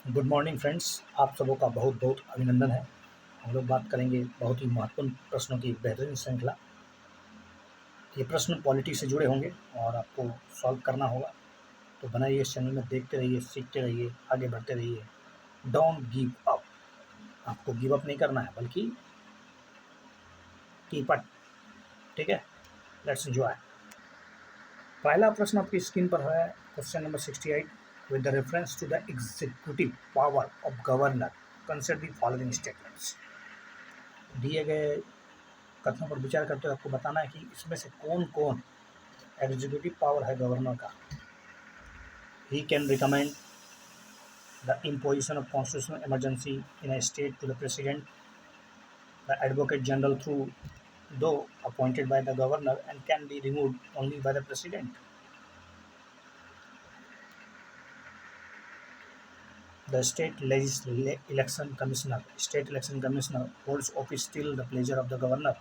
Good morning friends, आप सबों का बहुत बहुत अभिनंदन है। हम लोग बात करेंगे बहुत ही महत्वपूर्ण प्रश्नों की बेहतरीन श्रृंखला। ये प्रश्न पॉलिटी से जुड़े होंगे और आपको सॉल्व करना होगा। तो बनाइए इस चैनल में, देखते रहिए, सीखते रहिए, आगे बढ़ते रहिए। Don't give up. आपको गिव अप नहीं करना है, बल्कि कीप अप। ठीक है, लेट्स एंजॉय। पहला प्रश्न आपकी स्क्रीन पर है, question number 68। With the reference to the executive power of governor consider the following statements. दिए गए कथनों पर विचार करते हुए आपको बताना है कि इसमें से कौन कौन एग्जीक्यूटिव पावर है गवर्नर का। He can recommend the imposition of constitutional emergency in a state to the president, the advocate general through though appointed by the governor and can be removed only by the president. The election commissioner holds office till the pleasure of the governor.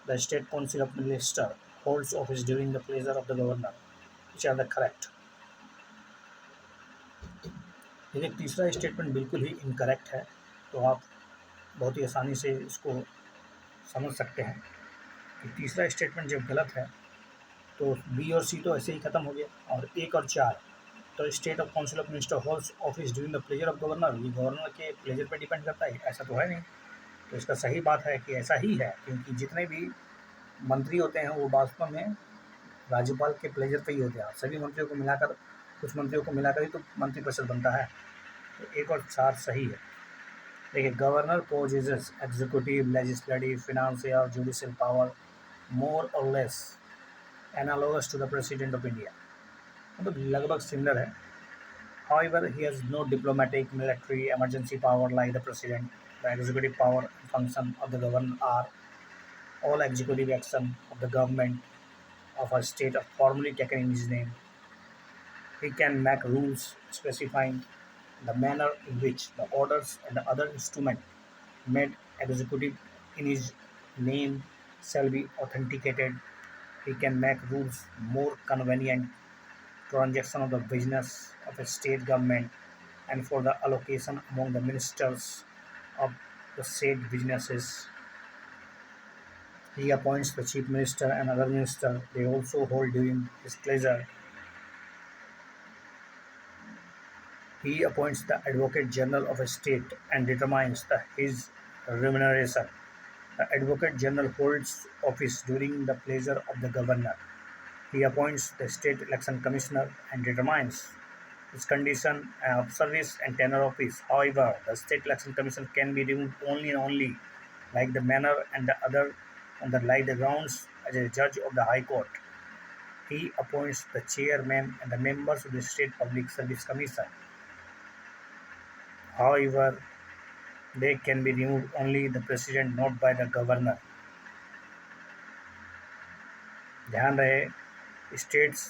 The state council of minister holds office during the pleasure of the governor. Which are the correct? देखिए, तीसरा statement बिल्कुल ही incorrect है। तो आप बहुत ही आसानी से इसको समझ सकते हैं कि तीसरा स्टेटमेंट जब गलत है तो बी और सी तो ऐसे ही खत्म हो गया, और 1 और 4 तो state of council of minister holds office during the pleasure of governor, ये गवर्नर के प्लेजर पर डिपेंड करता है, ऐसा तो है नहीं। तो इसका सही बात है कि ऐसा ही है, क्योंकि जितने भी मंत्री होते हैं वो वास्तव में राज्यपाल के प्लेजर पे ही होते हैं। सभी मंत्रियों को मिलाकर, कुछ मंत्रियों को मिलाकर ही तो मंत्रिपरिषद बनता है। तो 1 और 4 सही है। देखिए, governor possesses executive, legislative, financial, judicial power more or less analogous to the president of India, मतलब लगभग सिमिलर है। However, he has no diplomatic, military, emergency power like the president. The executive power and function of the governor are all executive action of the government of a state are formally taken in his name. He can make rules specifying the manner in which the orders and the other instrument made executive in his name shall be authenticated. He can make rules more convenient transaction of the business of a state government and for the allocation among the ministers of the said businesses. He appoints the chief minister and other minister. They also hold during his pleasure. He appoints the advocate general of a state and determines his remuneration. The advocate general holds office during the pleasure of the governor. He appoints the state election commissioner and determines its condition of service and tenure of office. However, the state election commission can be removed only and only like the manner and the other on the like the grounds as a judge of the High Court. He appoints the chairman and the members of the State Public Service Commission. However, they can be removed only the president, not by the governor. ध्यान रहे, states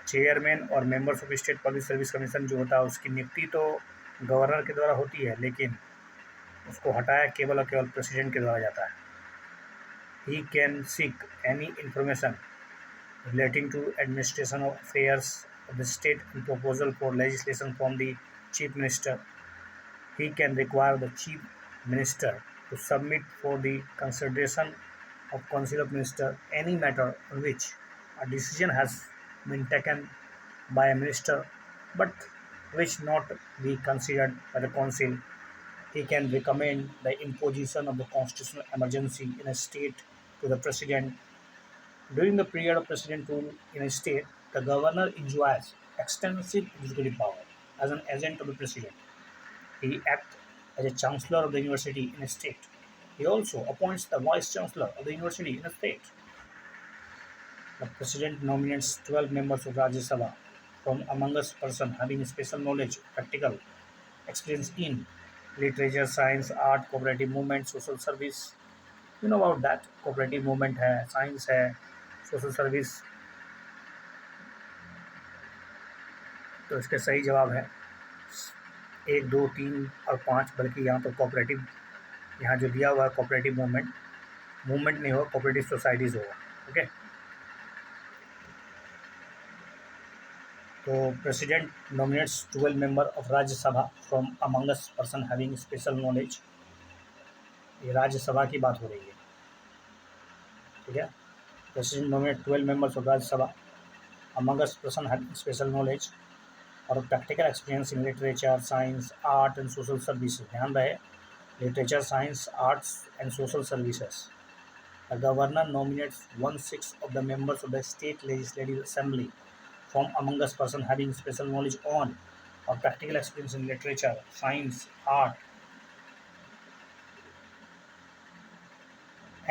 chairman और members of state public service commission जो होता है उसकी नियुक्ति तो governor के द्वारा होती है, लेकिन उसको हटाया केवल और केवल प्रेसिडेंट के द्वारा जाता है। He can seek any information relating to administration of affairs of the state and proposal for legislation from the chief minister. He can require the chief minister to submit for the consideration of council of minister any matter on which a decision has been taken by a minister but which not be considered by the council. He can recommend the imposition of the constitutional emergency in a state to the president. During the period of president rule in a state, the governor enjoys extensive executive power as an agent of the president. He acts as a chancellor of the university in a state. He also appoints the vice chancellor of the university in a state. The president nominates 12 members of Rajya Sabha from among us persons having special knowledge, practical experience in literature, science, art, cooperative movement, social service. You know about that. Cooperative movement है, science है, social service. तो इसके सही जवाब है 1, 2, 3 और 5, बल्कि यहाँ तो कोऑपरेटिव, यहाँ जो दिया हुआ है कोऑपरेटिव मूवमेंट नहीं होगा, कोऑपरेटिव सोसाइटीज़ होगा। ओके, तो president nominates 12 member of Rajya Sabha from amongst person having special knowledge. ये राज्यसभा की बात हो रही है, ठीक है। President nominate 12 members of Rajya Sabha amongst person having special knowledge or practical experience in literature, science, art and social services. ध्यान रहे, literature, science, arts and social services. The governor nominates 1/6 of the members of the state legislative assembly from among us person having special knowledge on or practical experience in literature, science, art,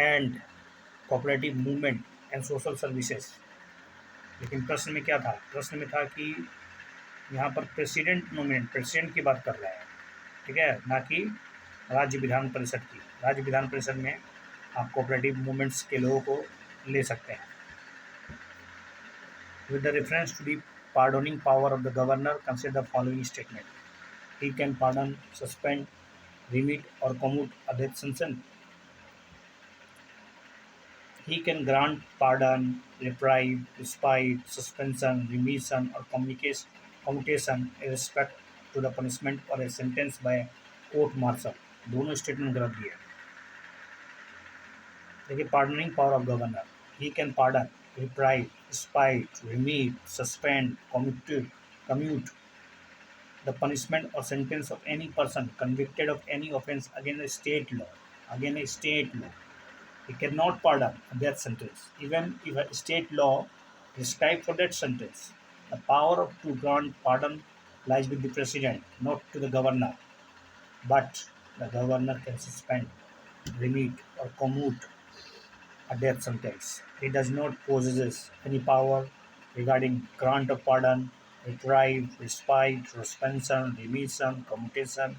and cooperative movement and social services। लेकिन प्रश्न में क्या था? प्रश्न में था कि यहाँ पर प्रेसिडेंट नॉमिनेट, प्रेसिडेंट की बात कर रहे हैं, ठीक है, ना कि राज्य विधान परिषद की। राज्य विधान परिषद में आप कोऑपरेटिव मूवमेंट्स के लोगों को ले सकते हैं। With the reference to the pardoning power of the governor, consider the following statement. He can pardon, suspend, remit or commute a death sentence. He can grant pardon, reprieve, respite, suspension, remission or commutation in respect to the punishment or a sentence by court martial। दोनों statement गलत दिए। देखिए, pardoning power of governor, he can pardon, reprieve, respite, remit, suspend, commute the punishment or sentence of any person convicted of any offence against a state law. He cannot pardon a death sentence, even if a state law prescribes for that sentence. The power to grant pardon lies with the president, not to the governor. But the governor can suspend, remit, or commute a death sentence. He does not possess any power regarding grant of pardon, reprieve, respite, suspension, remission, commutation.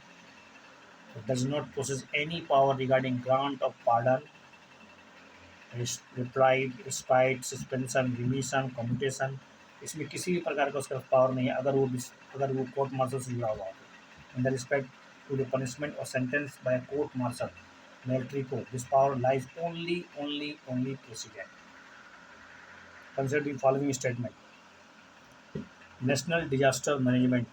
He does not possess any power regarding grant of pardon, reprieve, respite, suspension, remission, commutation। इसमें किसी भी प्रकार का उसका power नहीं है अगर वो कोर्ट मार्शल से जुड़ा हुआ हो। In the respect to the punishment or sentence by court martial, military court, this power lies only president। Consider the following statement. National Disaster Management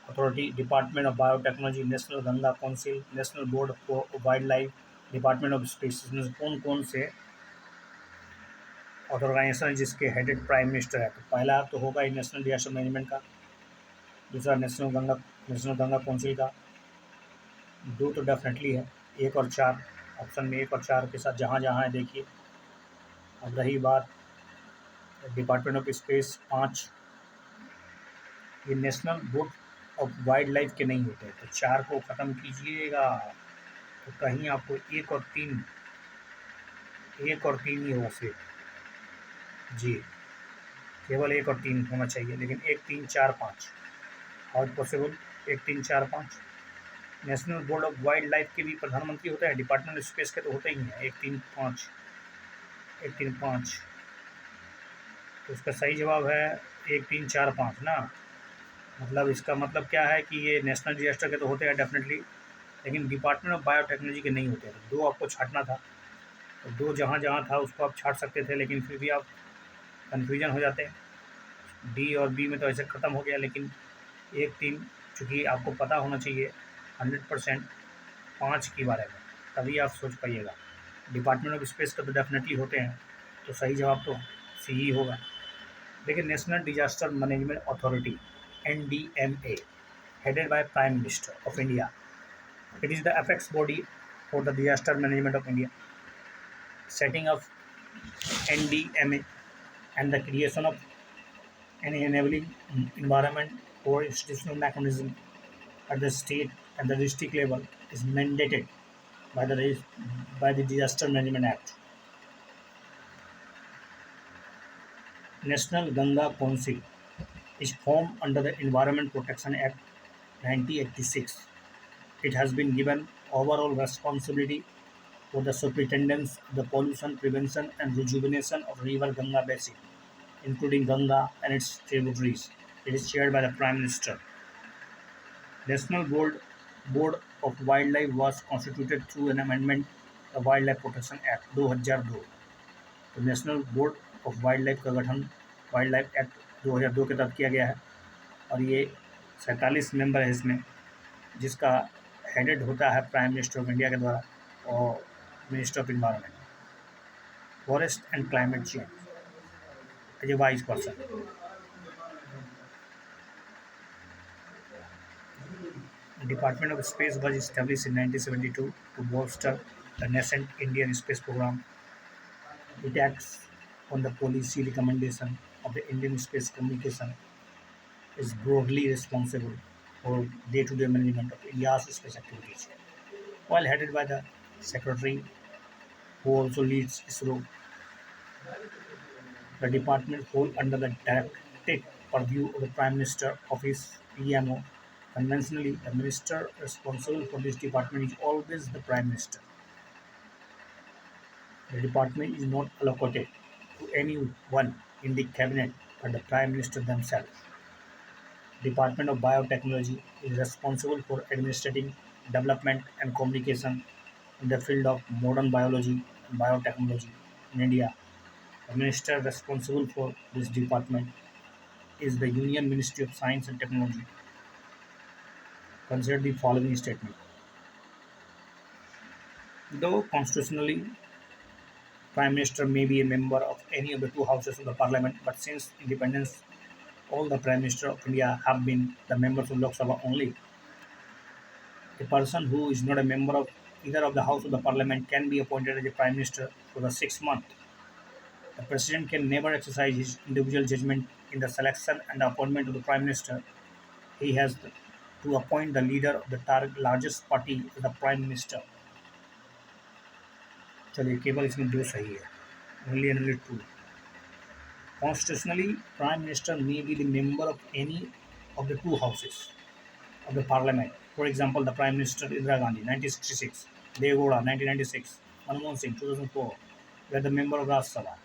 Authority, Department of Biotechnology, National Ganga Council, National Board of Wildlife, Department of Space। इसमें कौन से organisation जिसके headed prime minister है? तो पहला तो होगा ही national disaster management का, दूसरा नेशनल गंगा काउंसिल का, दो तो डेफिनेटली है, 1 और 4 ऑप्शन में 1 और 4 के साथ जहाँ है देखिए। अब रही बात डिपार्टमेंट ऑफ स्पेस 5, ये national board of wild life के नहीं होते, तो 4 को ख़त्म कीजिएगा तो कहीं आपको 1 और 3 ही होगा सिर्फ जी, केवल 1 और 3 होना चाहिए, लेकिन 1, 3, 4, 5 how possible? 1, 3, 4, 5 national board of wild life के भी प्रधानमंत्री होते हैं, डिपार्टमेंट ऑफ स्पेस के तो होते ही हैं। 1, 3, 5 तो इसका सही जवाब है 1, 3, 4, 5 ना। मतलब इसका मतलब क्या है कि ये नेशनल डिजास्टर के तो होते हैं डेफिनेटली, लेकिन डिपार्टमेंट ऑफ बायोटेक्नोलॉजी के नहीं होते। तो 2 आपको छांटना था, तो 2 जहाँ था उसको आप छांट सकते थे, लेकिन फिर भी आप कन्फ्यूजन हो जाते हैं। डी और बी में तो ऐसे ख़त्म हो गया, लेकिन 1, 3 चूँकि आपको पता होना चाहिए 100% 5 के बारे में, तभी आप सोच पाइएगा। डिपार्टमेंट ऑफ स्पेस का तो डेफिनेटली होते हैं, तो सही जवाब तो सी ही होगा। देखिए, national disaster management authority NDMA headed by Prime Minister of India. It is the apex body for the disaster management of India. Setting of NDMA and the creation of an enabling environment for institutional mechanism at the state and the district level is mandated by the Disaster Management Act. National Ganga Council is formed under the Environment Protection Act 1986. It has been given overall responsibility for the superintendence of the pollution prevention and rejuvenation of river Ganga basin, including Ganga and its tributaries. It is chaired by the Prime Minister. National Board of Wildlife was constituted through an amendment the Wildlife Protection Act 2002। तो national board of wild life का गठन wild life act 2002 के तहत किया गया है और ये 47 मेंबर है इसमें, जिसका हेडेड होता है प्राइम मिनिस्टर ऑफ इंडिया के द्वारा और minister of environment, forest and climate change as a vice person. Department of Space was established in 1972 to bolster the nascent Indian space program. It acts on the policy recommendation of the Indian Space Communication, is broadly responsible for day-to-day management of India's space activities. While headed by the Secretary, who also leads ISRO, the department falls under the direct purview of the Prime Minister Office (PMO). Conventionally, the minister responsible for this department is always the Prime Minister. The department is not allocated to anyone in the cabinet but the Prime Minister themselves. Department of Biotechnology is responsible for administrating development and communication in the field of modern biology and biotechnology in India. The minister responsible for this department is the Union Ministry of Science and Technology. Consider the following statement. Though constitutionally Prime Minister may be a member of any of the two houses of the Parliament, but since independence, all the Prime Minister of India have been the members of Lok Sabha only. A person who is not a member of either of the House of the Parliament can be appointed as a Prime Minister for the 6 month. The President can never exercise his individual judgment in the selection and the appointment of the Prime Minister. He has to appoint the leader of the largest party as the Prime Minister. चलिए केवल इसमें दो सही है, only and only two. Constitutionally, Prime Minister may be the member of any of the two houses of the Parliament. For example, the Prime Minister Indira Gandhi, 1966, Deve Gowda, 1996, Manmohan Singh, 2004, were the member of Rajya Sabha.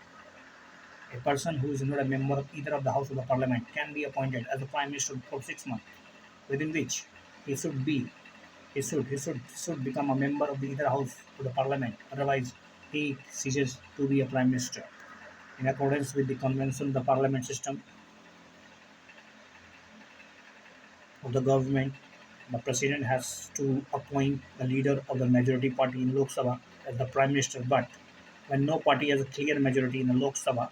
A person who is not a member of either of the House of the Parliament can be appointed as the Prime Minister for 6 months, within which he should become a member of the either House of the Parliament. Otherwise, he ceases to be a Prime Minister. In accordance with the convention of the Parliament system of the government, the President has to appoint the leader of the majority party in Lok Sabha as the Prime Minister. But when no party has a clear majority in the Lok Sabha,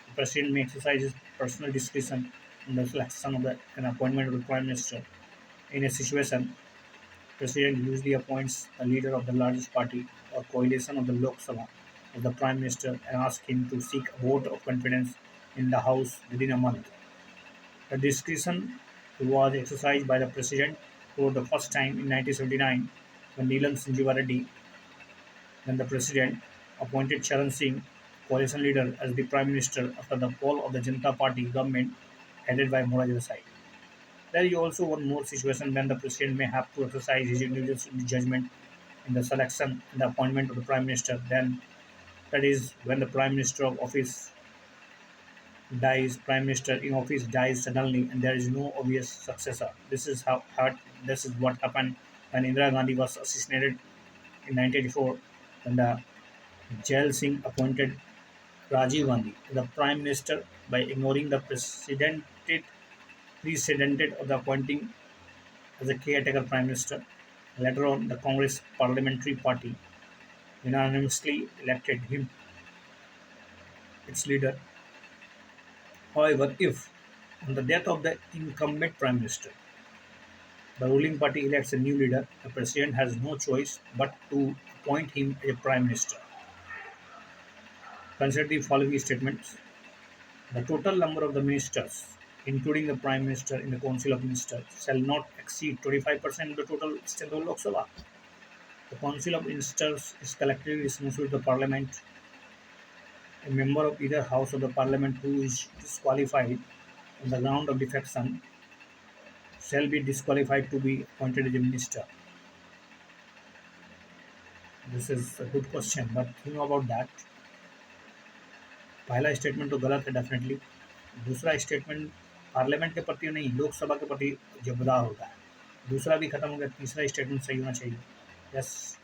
the President may exercise his personal discretion in the selection of an appointment of the Prime Minister. In a situation, the President usually appoints the leader of the largest party or coalition of the Lok Sabha as the Prime Minister and asks him to seek a vote of confidence in the House within a month. The discretion was exercised by the President for the first time in 1979 when Neelam Sanjeeva Reddy, then the President, appointed Charan Singh, coalition leader, as the Prime Minister after the fall of the Janata Party government headed by Morarji Desai. There is also one more situation when the President may have to exercise his individual judgment in the selection and the appointment of the Prime Minister. Then, that is when the Prime Minister of office Prime Minister in office dies suddenly and there is no obvious successor. This is what happened when Indira Gandhi was assassinated in 1984 when the Jail Singh appointed Rajiv Gandhi as the Prime Minister by ignoring the precedent of the appointing as a caretaker Prime Minister. Later on, the Congress Parliamentary Party unanimously elected him its leader. However, if, on the death of the incumbent Prime Minister, the ruling party elects a new leader, the President has no choice but to appoint him as a Prime Minister. Consider the following statements. The total number of the ministers, including the Prime Minister in the Council of Ministers, shall not exceed 25% of the total strength of Lok Sabha. The Council of Ministers is collectively responsible to the Parliament. A member of either House of the Parliament who is disqualified on the ground of defection shall be disqualified to be appointed as a minister. This is a good question, but think about that. पहला statement तो गलत है definitely. दूसरा statement parliament के प्रति नहीं, लोकसभा के प्रति जबदा होता है. दूसरा भी खत्म हो गया, तीसरा स्टेटमेंट सही होना चाहिए. Yes,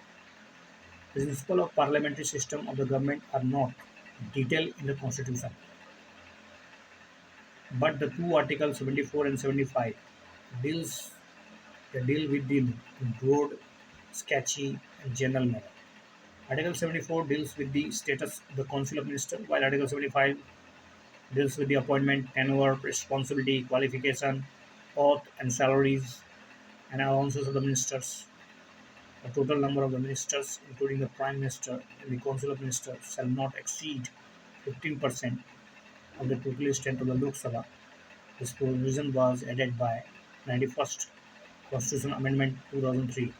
principle of parliamentary system of the government are not detail in the constitution. But the two articles 74 and 75 deals they deal with the broad, sketchy, and general manner. Article 74 deals with the status of the Council of Ministers, while Article 75 deals with the appointment, tenure, responsibility, qualification, oath, and salaries and allowances of the ministers. The total number of the ministers, including the Prime Minister and the Council of Ministers, shall not exceed 15% of the total strength of the Lok Sabha. This provision was added by 91st Constitution Amendment 2003.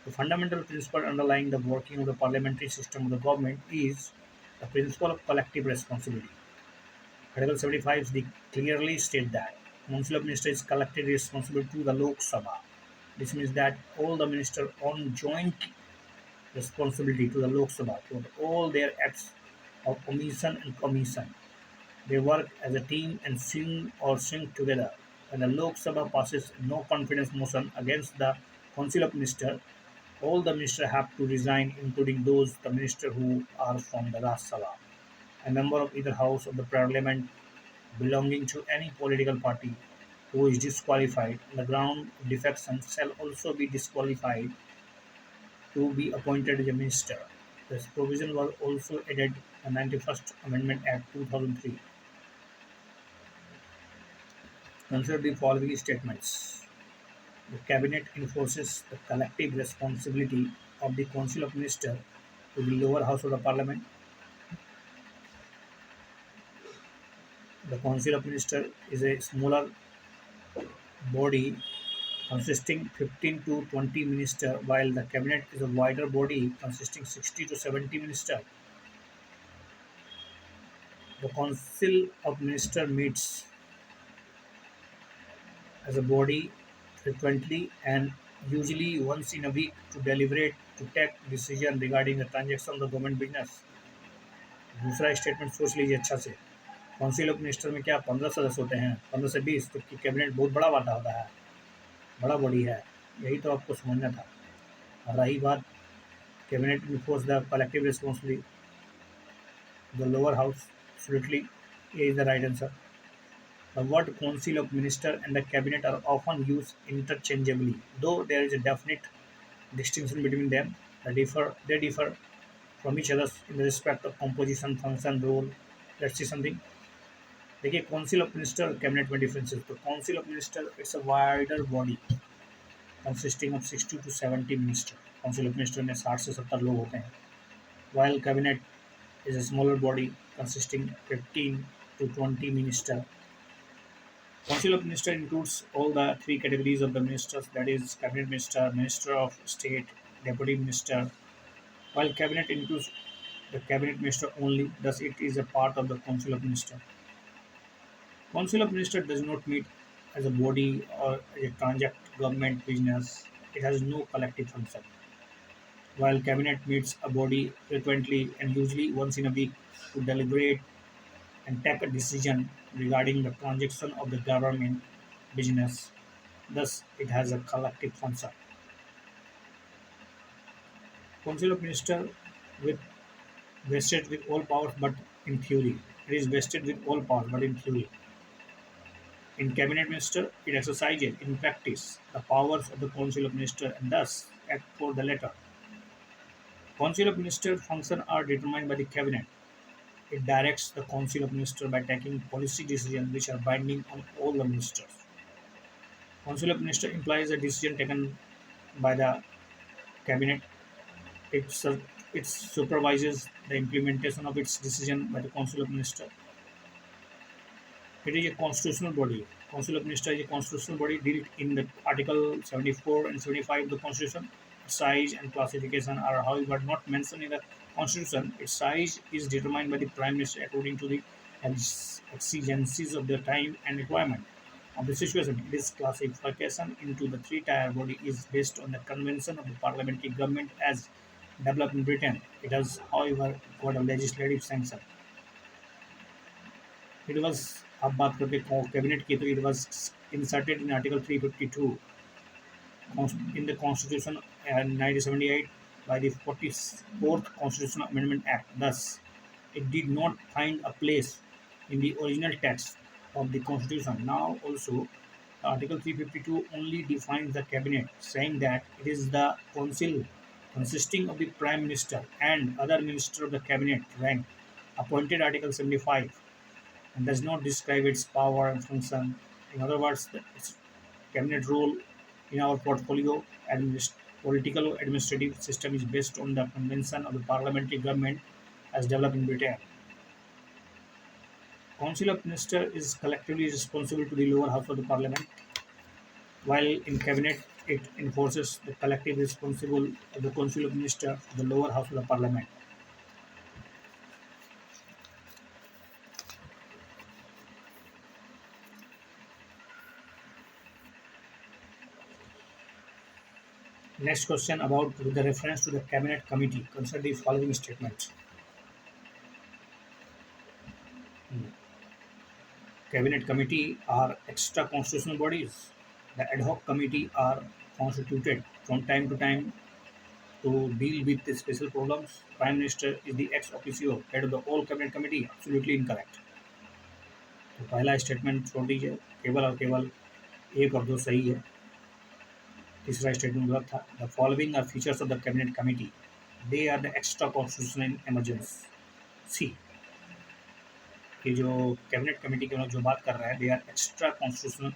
The fundamental principle underlying the working of the parliamentary system of the government is the principle of collective responsibility. Article 75 clearly states that Council of Ministers is collectively responsible to the Lok Sabha. This means that all the ministers own joint responsibility to the Lok Sabha for all their acts of omission and commission. They work as a team and sing together. When the Lok Sabha passes no confidence motion against the Council of Ministers, all the ministers have to resign, including those the ministers who are from the Rajya Sabha. A member of either house of the parliament belonging to any political party who is disqualified on the ground of defection shall also be disqualified to be appointed as a minister. This provision was also added in the 91st Amendment Act 2003. Consider the following statements. The Cabinet enforces the collective responsibility of the Council of Ministers to the lower house of the Parliament. The Council of Ministers is a smaller body consisting 15 to 20 ministers, while the Cabinet is a wider body consisting 60 to 70 ministers. The Council of Ministers meets as a body frequently and usually once in a week to deliberate to take decision regarding the transaction of the government business. दूसरा statement सोच लीजिए अच्छा से। Council of minister में क्या 15 सदस्य होते हैं, 15 से 20, जबकि कैबिनेट बहुत बड़ा वाटा होता है, बड़ा बॉडी है। यही तो आपको समझना था। और रही बात cabinet enforce the collective responsibility, the lower house, absolutely A is the right answer. The word Council of Ministers and the Cabinet are often used interchangeably, though there is a definite distinction between them. They differ from each other in the respect of composition, function, role. Let's see something. देखिए council of minister cabinet में differences. तो council of minister it's a wider body consisting of 60 to 70 minister. Council of minister में 60 से 70 लोग होते हैं, while cabinet is a smaller body consisting 15 to 20 minister. Council of Ministers includes all the three categories of the ministers, that is, cabinet minister, minister of state, deputy minister. While cabinet includes the cabinet minister only, thus it is a part of the Council of Ministers. Council of Ministers does not meet as a body or as a transact government business. It has no collective function. While cabinet meets a body frequently and usually once in a week to deliberate and take a decision regarding the transaction of the government business. Thus, it has a collective function. Council of Ministers with vested with all powers, but in theory, it is vested with all powers, but in theory. In cabinet minister, it exercises in practice the powers of the Council of Ministers and thus act for the latter. Council of Ministers' functions are determined by the cabinet. It directs the Council of Ministers by taking policy decisions which are binding on all the ministers. Council of Ministers implies a decision taken by the cabinet. It supervises the implementation of its decision by the Council of Ministers. It is a constitutional body. Council of Ministers is a constitutional body dealt in the Article 74 and 75 of the Constitution. Its size and classification are, however, not mentioned in the Constitution. Its size is determined by the Prime Minister according to the exigencies of the time and requirement of the situation. This classification into the three-tier body is based on the convention of the parliamentary government as developed in Britain. It has, however, got a legislative sanction. It was, अब बात करते हैं cabinet की, तो it was inserted in Article 352 in the Constitution in 1978 by the 44th Constitutional Amendment Act. Thus, it did not find a place in the original text of the Constitution. Now also, Article 352 only defines the cabinet, saying that it is the council consisting of the Prime Minister and other minister of the cabinet rank appointed. Article 75 and does not describe its power and function. In other words, its cabinet role in our portfolio political administrative system is based on the convention of the parliamentary government as developed in Britain. Council of Ministers is collectively responsible to the lower house of the parliament, while in cabinet it enforces the collective responsible of the Council of Ministers of the lower house of the parliament. Next question about with the reference to the cabinet committee. Consider the following statement. Cabinet committee are extra constitutional bodies. The ad hoc committee are constituted from time to time to deal with the special problems. Prime Minister is the ex officio head of the whole cabinet committee. Absolutely incorrect. तो पहला statement छोड़ दीजिए, केवल और केवल एक और दो सही है, तीसरा स्टेटमेंट गलत था. The following are features of the cabinet committee. They are the extra constitutional emergency. कि जो कैबिनेट कमेटी के लोग जो बात कर रहे हैं, they are extra constitutional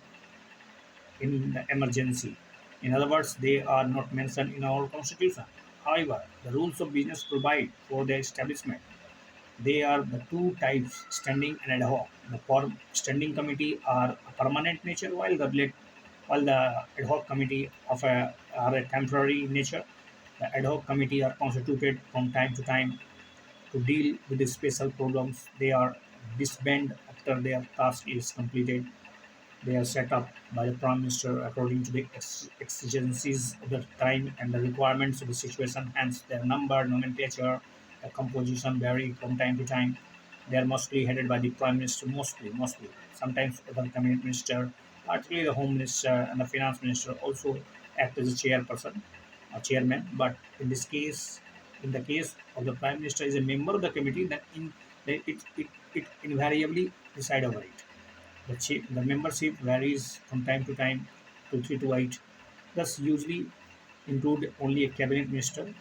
in the emergency. In other words, they are not mentioned in our constitution. However, the rules of business provide for their establishment. They are the two types, standing and ad hoc. The standing committee are a permanent nature, while the ad hoc committee are a temporary nature. The ad hoc committee are constituted from time to time to deal with the special problems. They are disbanded after their task is completed. They are set up by the Prime Minister according to the exigencies of the time and the requirements of the situation. Hence, their number, nomenclature, the composition vary from time to time. They are mostly headed by the Prime Minister, mostly. Sometimes the Cabinet Minister, particularly the Home Minister and the Finance Minister also act as a chairperson, a chairman. But in this case, in the case of the Prime Minister is a member of the committee, then it invariably decide over it. The membership varies from time to time to 3 to 8. Thus, usually include only a cabinet minister.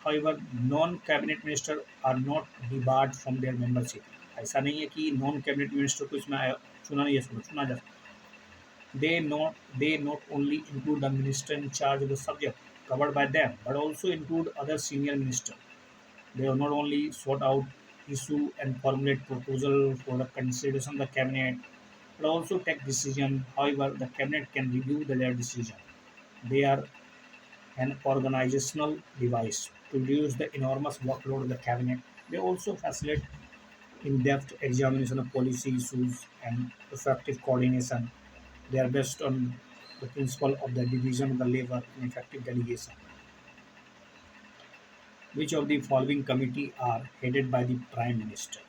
However, non-cabinet minister are not debarred from their membership. ऐसा नहीं है कि non cabinet minister को इसमें चुना नहीं है, चुना जा सकता. They not only include the minister in charge of the subject covered by them, but also include other senior ministers. They have not only sought out, issue and formulate proposal for the consideration of the cabinet, but also take decision. However, the cabinet can review their decision. They are an organizational device to reduce the enormous workload of the cabinet. They also facilitate in-depth examination of policy issues and effective coordination. They are based on the principle of the division of the labor and effective delegation. Which of the following committee are headed by the Prime Minister?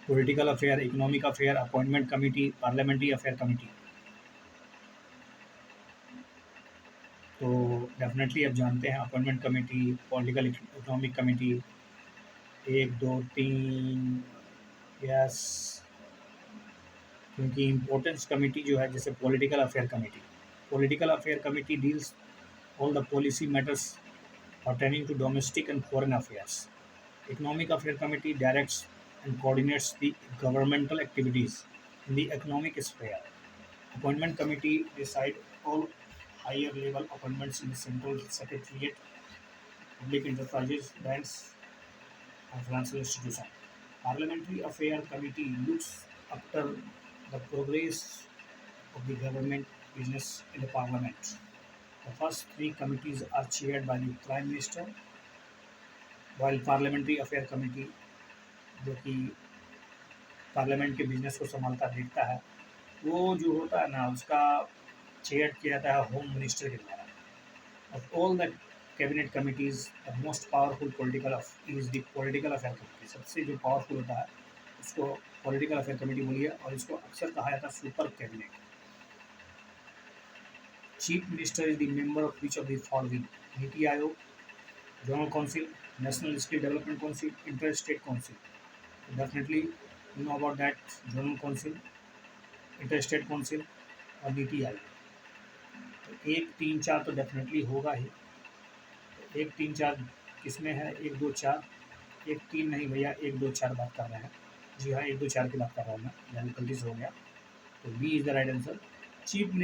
Political Affair, Economic Affair, Appointment Committee, Parliamentary Affair Committee. तो definitely अब जानते हैं appointment committee, political economic committee, 1 2 3 yes. क्योंकि importance committee जो है जैसे political affair committee deals all the policy matters pertaining to domestic and foreign affairs. Economic Affairs Committee directs and coordinates the governmental activities in the economic sphere. Appointment Committee decide all higher level appointments in the Central Secretariat, public enterprises, banks, and financial institutions. Parliamentary Affairs Committee looks after the progress of the government business in the Parliament. The first 3 committees are chaired by the Prime Minister, while Parliamentary Affairs Committee, जो कि parliament के business को संभालता देखता है, वो जो होता है ना उसका चेयर किया जाता है होम मिनिस्टर के द्वारा. Of all the cabinet committees, the most powerful is the political affair committee. सबसे जो पावरफुल होता है उसको पॉलिटिकल अफेयर कमेटी बोलिए, और इसको अक्सर कहा जाता है super cabinet. Chief Minister is the member of which of the following? Niti Aayog, General Council, National Skill Development Council, Interstate Council. So definitely You know about that Zonal Council, Interstate Council और नीति आयोग। तो 1, 3, 4 तो definitely होगा ही। 1, 3, 4 किसमें है? 1, 2, 4। 1, 3 नहीं भैया, 1, 2, 4 बात कर रहे हैं। जी हाँ, 1, 2, 4 की बात कर रहा हूँ मैं, यानी गलती से हो गया। तो B is the right answer. Chief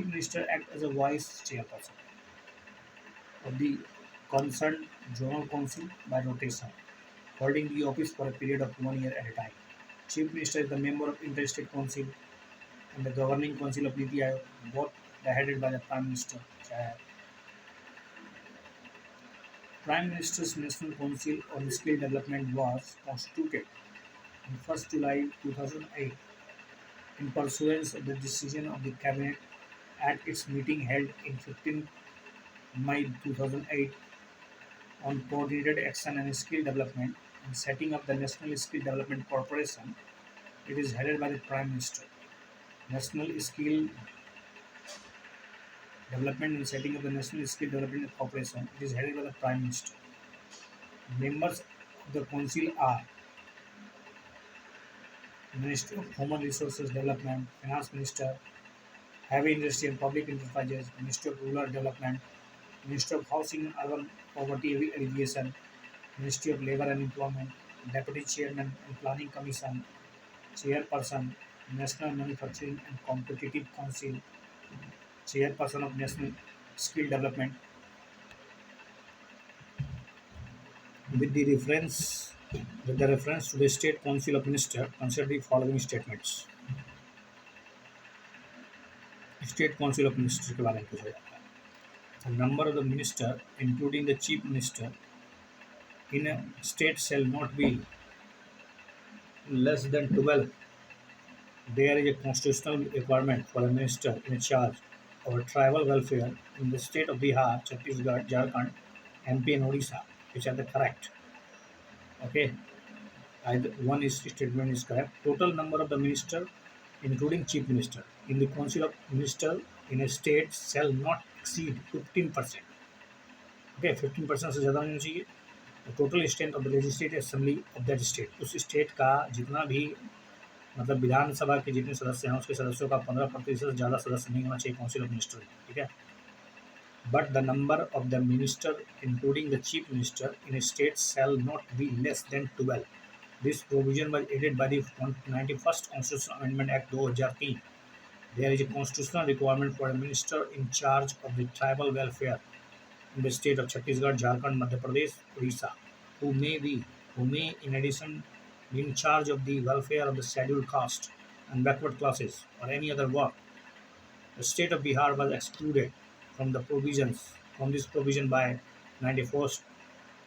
minister act as a vice chairperson of the concerned zonal council by rotation, holding the office for a period of 1 year at a time. Chief Minister is the member of Interstate Council and the Governing Council of Niti Aayog, both headed by the Prime Minister. Prime Minister's National Council on Skill Development was constituted on 1st July 2008 in pursuance of the decision of the Cabinet at its meeting held in 15 May 2008 on coordinated action and skill development and setting up the National Skill Development Corporation. It is headed by the Prime Minister. National Skill Development and setting up the National Skill Development Corporation. It is headed by the Prime Minister. Members of the Council are Minister of Human Resources Development, Finance Minister, Heavy Industry and Public Enterprises, Minister of Rural Development, Minister of Housing and Urban Poverty Alleviation, Ministry of Labour and Employment, Deputy Chairman and Planning Commission, Chairperson, National Manufacturing and Competitive Council, Chairperson of National Skill Development. With the reference to the State Council of Ministers, consider the following statements. State Council of Ministers के बारे में पूछा जाता है. The number of the minister, including the chief minister, in a state shall not be less than 12. There is a constitutional requirement for a minister in charge of tribal welfare in the state of Bihar, Chhattisgarh, Jharkhand, MP and Odisha, which are the correct. Okay, either one is statement is correct. Total number of the minister, including chief minister, in the council of minister in a state shall not exceed 15%. Okay, 15% से ज़्यादा नहीं होना चाहिए. Total strength of the legislative assembly of that state, उस state का जितना भी मतलब विधानसभा के जितने सदस्य हैं उसके सदस्यों का 15% से ज़्यादा सदस्य नहीं होना चाहिए काउंसिल ऑफ मिनिस्टर. ठीक है. But the number of the minister including the chief minister in state shall not be less than 12. This provision was added by the 91st constitutional amendment act 2003. There is a constitutional requirement for a minister in charge of the tribal welfare in the state of Chhattisgarh, Jharkhand, Madhya Pradesh, Odisha, who may in addition be in charge of the welfare of the scheduled caste and backward classes or any other work. The state of Bihar was excluded from this provision by 91st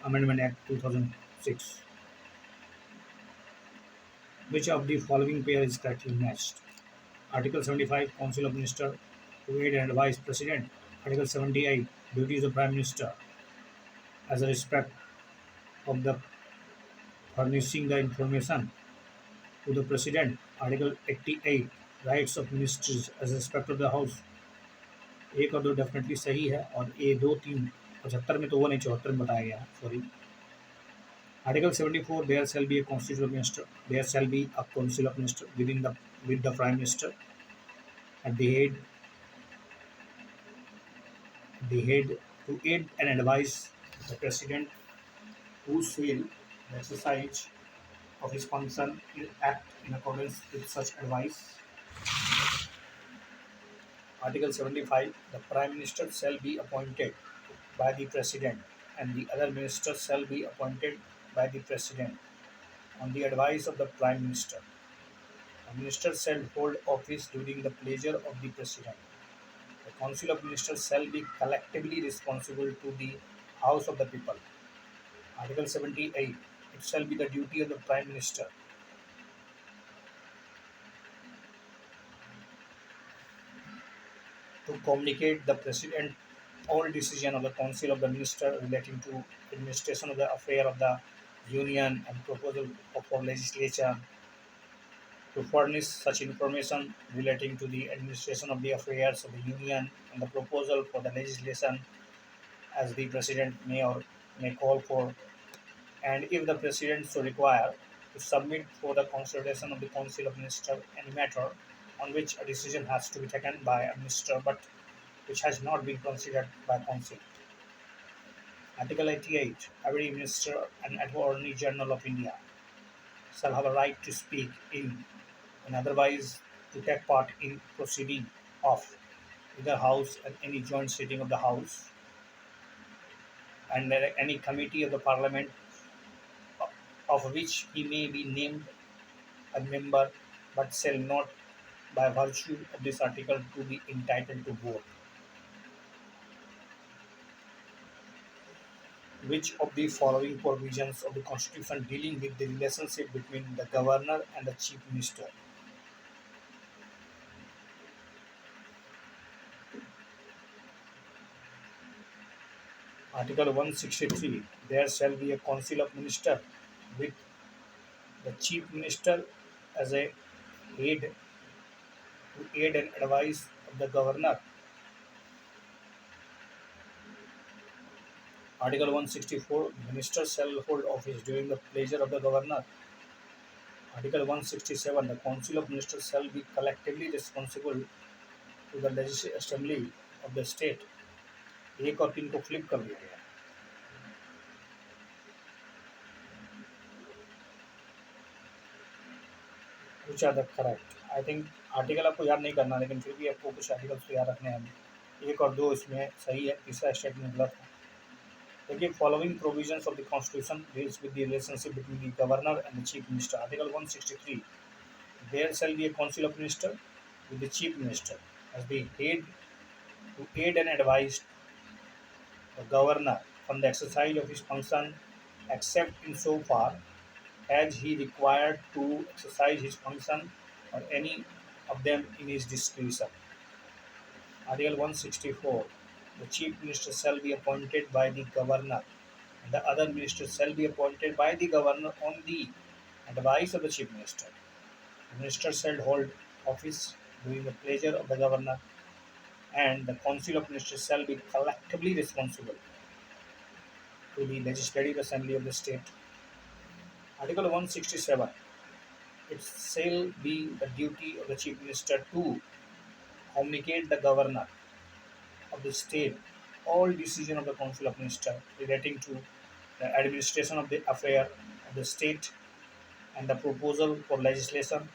Amendment Act 2006. Which of the following pair is correctly matched? Article 75, Council of Ministers to aid and advise President. Article 78, duties of Prime Minister as a respect of the furnishing the information to the President. Article 88, rights of ministers as respect of the House. 1 और 2 definitely सही है और ए 2, 3, 75 में तो वो नहीं, 74 में बताया गया है, sorry. Article 74, there shall be a council of minister. There shall be a council of minister with the Prime Minister at the head to aid and advise the President, who shall the exercise of his function act in accordance with such advice. Article 75, the Prime Minister shall be appointed by the President and the other ministers shall be appointed by the President on the advice of the Prime Minister. The minister shall hold office during the pleasure of the President. The Council of Ministers shall be collectively responsible to the House of the People. Article 78, it shall be the duty of the Prime Minister to communicate the President all decision of the Council of the Minister relating to administration of the affair of the Union and proposal for legislation, to furnish such information relating to the administration of the affairs of the Union and the proposal for the legislation as the President may call for, and if the President so require, to submit for the consideration of the Council of Ministers any matter on which a decision has to be taken by a minister but which has not been considered by Council. Article 88. Every minister and Attorney General of India shall have a right to speak in and otherwise to take part in proceeding of either House and any joint sitting of the House and any committee of the Parliament of which he may be named a member but shall not by virtue of this article to be entitled to vote. Which of the following provisions of the Constitution dealing with the relationship between the Governor and the Chief Minister? Article 163. There shall be a Council of Ministers with the Chief Minister as a head to aid and advise of the Governor. Article 164. Ministers shall hold office during the pleasure of the Governor. Article 167. The Council of Ministers shall be collectively responsible to the Legislative Assembly of the state. एक और तीन को flip कर दिया गया. Which are the correct? I think article आपको याद नहीं करना लेकिन फिर भी आपको कुछ आर्टिकल्स तो याद रखने हैं. एक और दो इसमें सही है, तीसरा स्टेटमेंट गलत है. देखिए, following provisions of the constitution deals with the relationship between the governor and the chief minister. Article 163. There shall be a council of ministers with the chief minister as the head to aid and advise the governor on the exercise of his function except in so far as he required to exercise his function or any of them in his discretion. Article 164. The chief minister shall be appointed by the governor and the other ministers shall be appointed by the governor on the advice of the chief minister. The minister shall hold office during the pleasure of the governor and the council of ministers shall be collectively responsible to the legislative assembly of the state. Article 167. It shall be the duty of the chief minister to communicate the governor of the state all decision of the council of ministers relating to the administration of the affair of the state and the proposal for legislation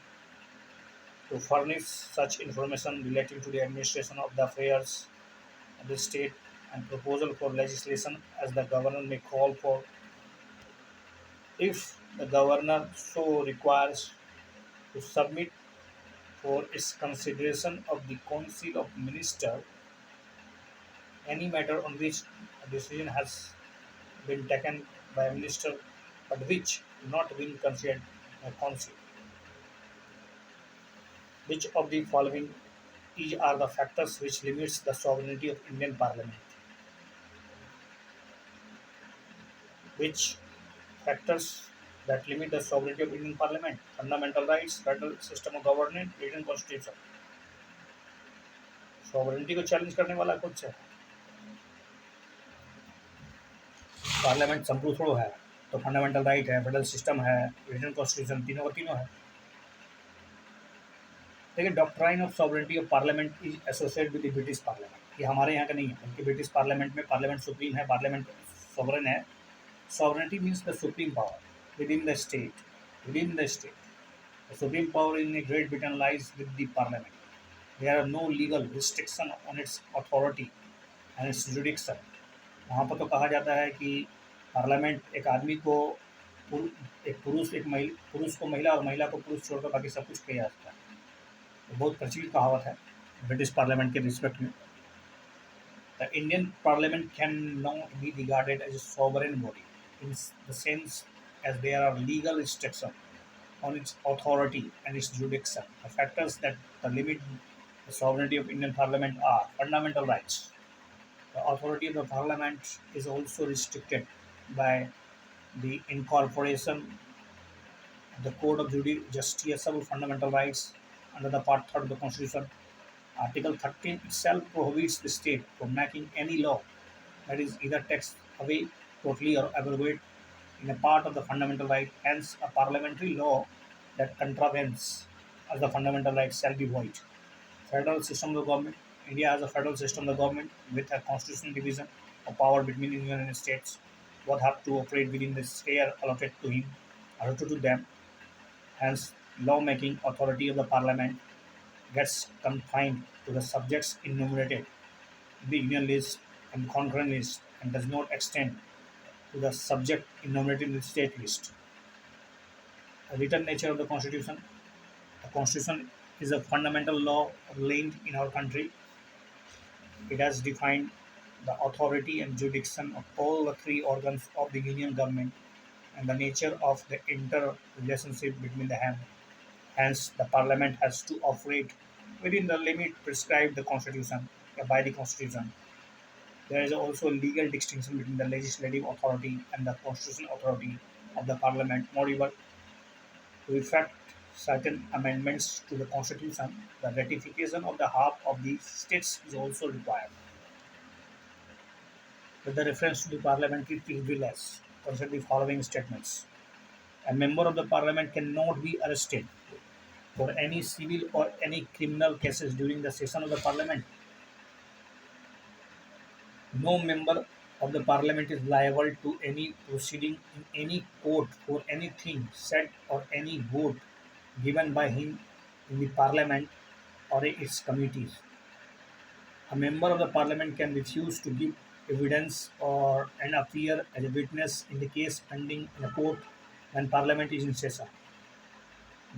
to furnish such information relating to the administration of the affairs of the state and proposal for legislation as the governor may call for if the governor so requires to submit for its consideration of the council of ministers any matter on which a decision has been taken by a minister but which not been considered by council. Which of the following are the factors which limits the sovereignty of Indian Parliament? Which factors that limit the sovereignty of Indian Parliament? Fundamental rights, federal system of government, Indian constitution. Sovereignty को challenge करने वाला कौन सा है? Parliament संप्रूव थोड़ा है, तो fundamental right है, फेडरल सिस्टम है, इंडियन कॉन्स्टिट्यूशन, तीनों का तीनों है. देखिए, doctrine of sovereignty of parliament is associated with the British parliament. ये हमारे यहाँ का नहीं है, बल्कि ब्रिटिश पार्लियामेंट में पार्लियामेंट सुप्रीम है, पार्लियामेंट सॉवरेन है. Sovereignty means the supreme power within the state. Within the state, the supreme power in Great Britain lies with the Parliament. There are no legal restriction on its authority and its jurisdiction. वहाँ पर तो कहा जाता है कि parliament एक आदमी को एक पुरुष को महिला और महिला को पुरुष छोड़कर बाकी सब कुछ किया जाता है. तो बहुत प्रचलित कहावत है ब्रिटिश पार्लियामेंट के रिस्पेक्ट में. The Indian Parliament cannot be regarded as a sovereign body in the sense as there are legal restrictions on its authority and its jurisdiction. The factors that limit the sovereignty of Indian Parliament are fundamental rights. The authority of the Parliament is also restricted by the incorporation of the Code of Justiciable Fundamental Rights under the Part 3 of the Constitution. Article 13 itself prohibits the state from making any law that is either takes away totally or abrogate in a part of the fundamental right. Hence, a parliamentary law that contravenes as the fundamental right shall be void. Federal system of the government. India has a federal system of the government with a constitutional division of power between union and states. Both have to operate within the sphere allotted to him, allotted to them. Hence, lawmaking authority of the parliament gets confined to the subjects enumerated in the union list and concurrent list and does not extend to the subject enumerated in the state list. The written nature of the Constitution. The Constitution is a fundamental law of land in our country. It has defined the authority and jurisdiction of all the three organs of the union government and the nature of the interrelationship between them. Hence, the parliament has to operate within the limit prescribed the Constitution by the Constitution. There is also a legal distinction between the legislative authority and the constitutional authority of the parliament. Moreover, to effect certain amendments to the Constitution, the ratification of the half of the states is also required. With the reference to the parliamentary privilege, consider the following statements. A member of the parliament cannot be arrested for any civil or any criminal cases during the session of the parliament. No member of the parliament is liable to any proceeding in any court for anything said or any vote given by him in the parliament or its committees. A member of the parliament can refuse to give evidence or and appear as a witness in the case pending in a court when parliament is in session.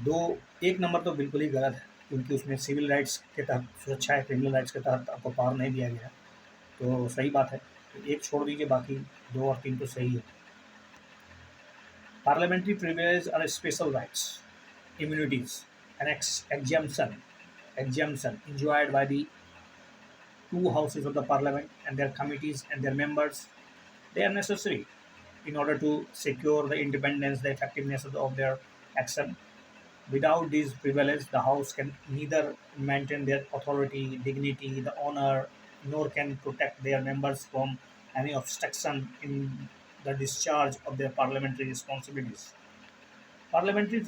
दो एक number तो बिल्कुल ही गलत है क्योंकि उसमें civil rights के तहत सुरक्षा है, क्रिमिनल राइट्स के तहत आपको पावर नहीं दिया गया है, तो सही बात है। तो एक छोड़ दीजिए, बाकी 2 और 3 तो सही है। Parliamentary privilege are special rights, immunities, and exemption enjoyed by the two houses of the parliament and their committees and their members. They are necessary in order to secure the independence, the effectiveness of their action. Without these privileges, the House can neither maintain their authority, dignity, the honor, nor can protect their members from any obstruction in the discharge of their parliamentary responsibilities. Parliamentary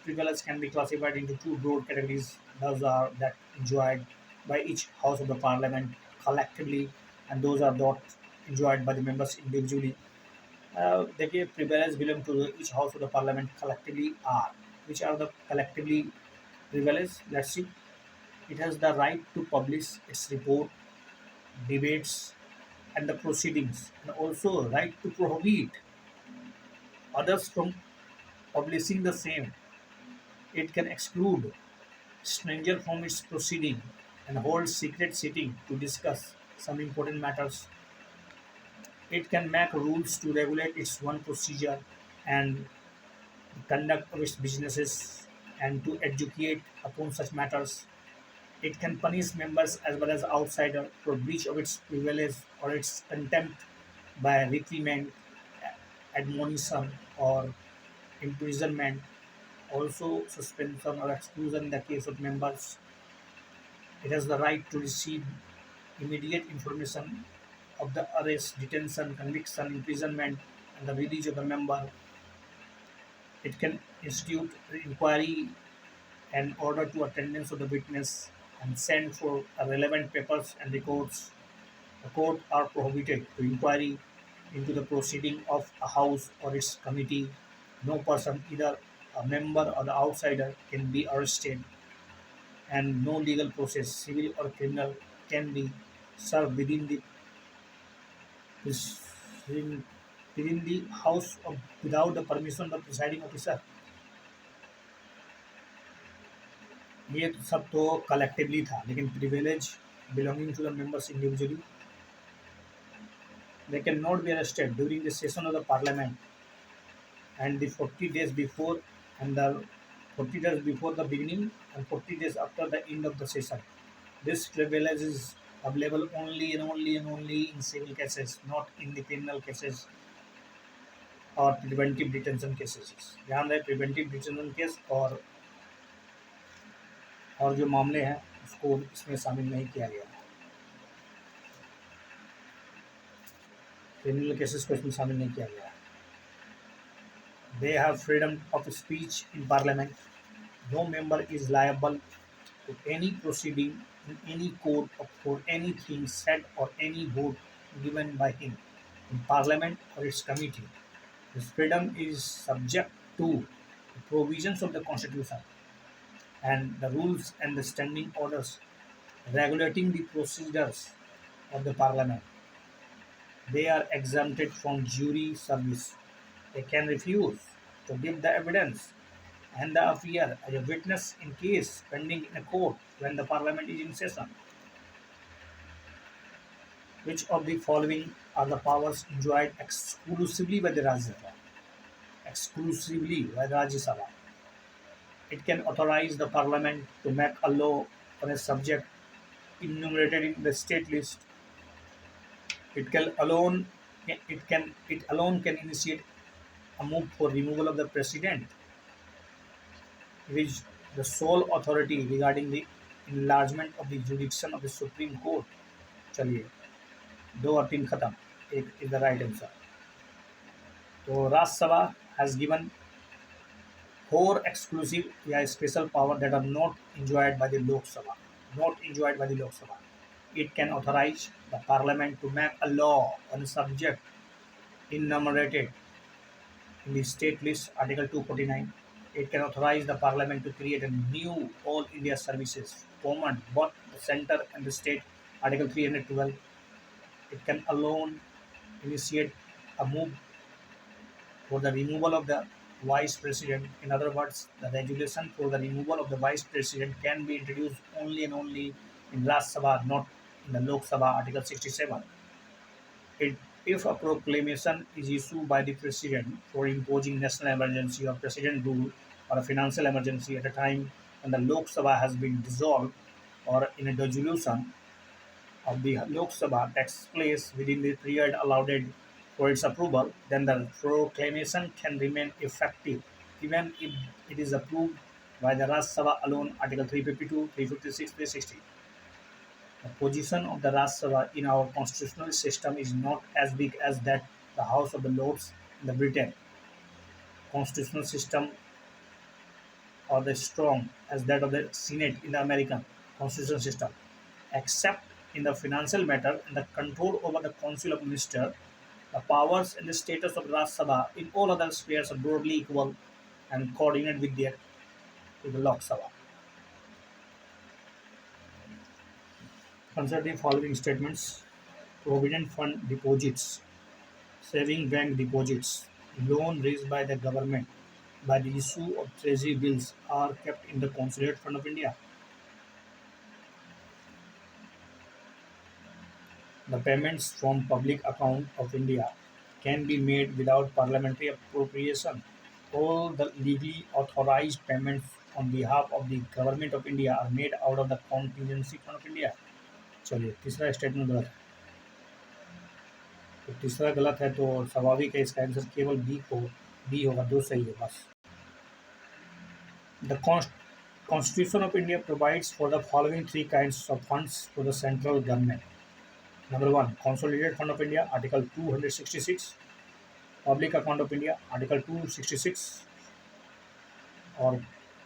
privilege can be classified into two broad categories. Those are that enjoyed by each house of the parliament collectively, and those are not enjoyed by the members individually. देखिए privilege belong to each house of the parliament collectively are. Which are the collectively privilege? Let's see. It has the right to publish its report, debates, and the proceedings, and also right to prohibit others from publishing the same. It can exclude stranger from its proceeding and hold secret sitting to discuss some important matters. It can make rules to regulate its own procedure and conduct of its businesses and to educate upon such matters. It can punish members as well as outsiders for breach of its privilege or its contempt by reprimand, admonition, or imprisonment, also suspension or exclusion in the case of members. It has the right to receive immediate information of the arrest, detention, conviction, imprisonment, and the release of the member. It can institute inquiry and order to attendance of the witness and send for relevant papers and records. The court are prohibited to inquiry into the proceeding of a house or its committee. No person, either a member or the outsider, can be arrested, and no legal process, civil or criminal, can be served within, within the house without the permission of the presiding officer. ये सब तो collectively था, लेकिन privilege belonging to the members individually. They cannot be arrested during the session of the parliament and the 40 days before and the 40 days before the beginning and 40 days after the end of the session. This privilege is available only in civil cases, not in the criminal cases और preventive detention cases. ध्यान रहे, preventive detention case और जो मामले हैं उसको इसमें शामिल नहीं किया गया. क्रिमिनल केसेस को इसमें शामिल नहीं किया गया. They have freedom of speech in Parliament. No member is liable to any proceeding in any court for anything said or any vote given by him in Parliament or its committee. This freedom is subject to the provisions of the Constitution and the rules and the standing orders regulating the procedures of the Parliament. They are exempted from jury service. They can refuse to give the evidence and the appear as a witness in case pending in a court when the Parliament is in session. Which of the following are the powers enjoyed exclusively by the Rajya Sabha? Exclusively by the Rajya Sabha. It can authorize the Parliament to make a law on a subject enumerated in the state list. It alone can initiate a move for removal of the president. It is the sole authority regarding the enlargement of the jurisdiction of the Supreme Court. चलिए दो और तीन खत्म एक is the right answer तो Rajya Sabha has given four exclusive special power that are not enjoyed by the Lok Sabha. Not enjoyed by the Lok Sabha. It can authorize the Parliament to make a law on a subject enumerated in the state list, Article 249. It can authorize the Parliament to create a new All India Services, common both the centre and the state, Article 312. It can alone initiate a move for the removal of the vice president. In other words, the regulation for the removal of the vice president can be introduced only and only in Rajya Sabha, not in the Lok Sabha, Article 67. If a proclamation is issued by the president for imposing national emergency or president rule or a financial emergency at a time when the Lok Sabha has been dissolved or in a dissolution of the Lok Sabha takes place within the period allotted for its approval, then the proclamation can remain effective even if it is approved by the Rajya Sabha alone, Article 352, 356, 360. The position of the Rajya Sabha in our constitutional system is not as big as that the House of the Lords in the Britain constitutional system or the strong as that of the Senate in the American constitutional system, except in the financial matter and the control over the Council of Ministers. The powers and the status of Rajya Sabha in all other spheres are broadly equal and coordinate with the Lok Sabha. Consider the following statements: Provident fund deposits, saving bank deposits, loan raised by the government by the issue of treasury bills are kept in the Consolidate Fund of India. The payments from public account of India can be made without parliamentary appropriation. All the legally authorized payments on behalf of the government of India are made out of the contingency fund of India. चलिए तीसरा statement गलत है तो तीसरा गलत है तो स्वाभाविक है इसका आंसर केवल बी होगा दो सही है बस The Constitution of India provides for the following three kinds of funds for the central government. Number one, Consolidated Fund of India, Article 266. Public Account of India, Article 266.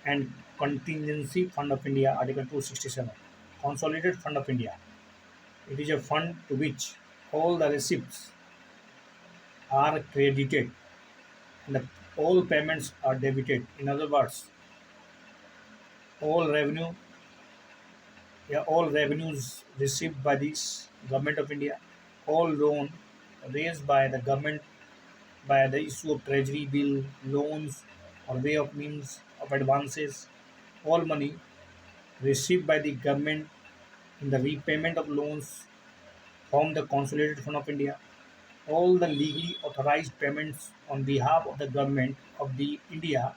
And Contingency Fund of India, Article 267. Consolidated Fund of India. It is a fund to which all the receipts are credited and all payments are debited. In other words, all revenues received by this government of India, all loan raised by the government by the issue of treasury bill, loans, or way of means of advances, all money received by the government in the repayment of loans from the Consolidated Fund of India, all the legally authorized payments on behalf of the government of the India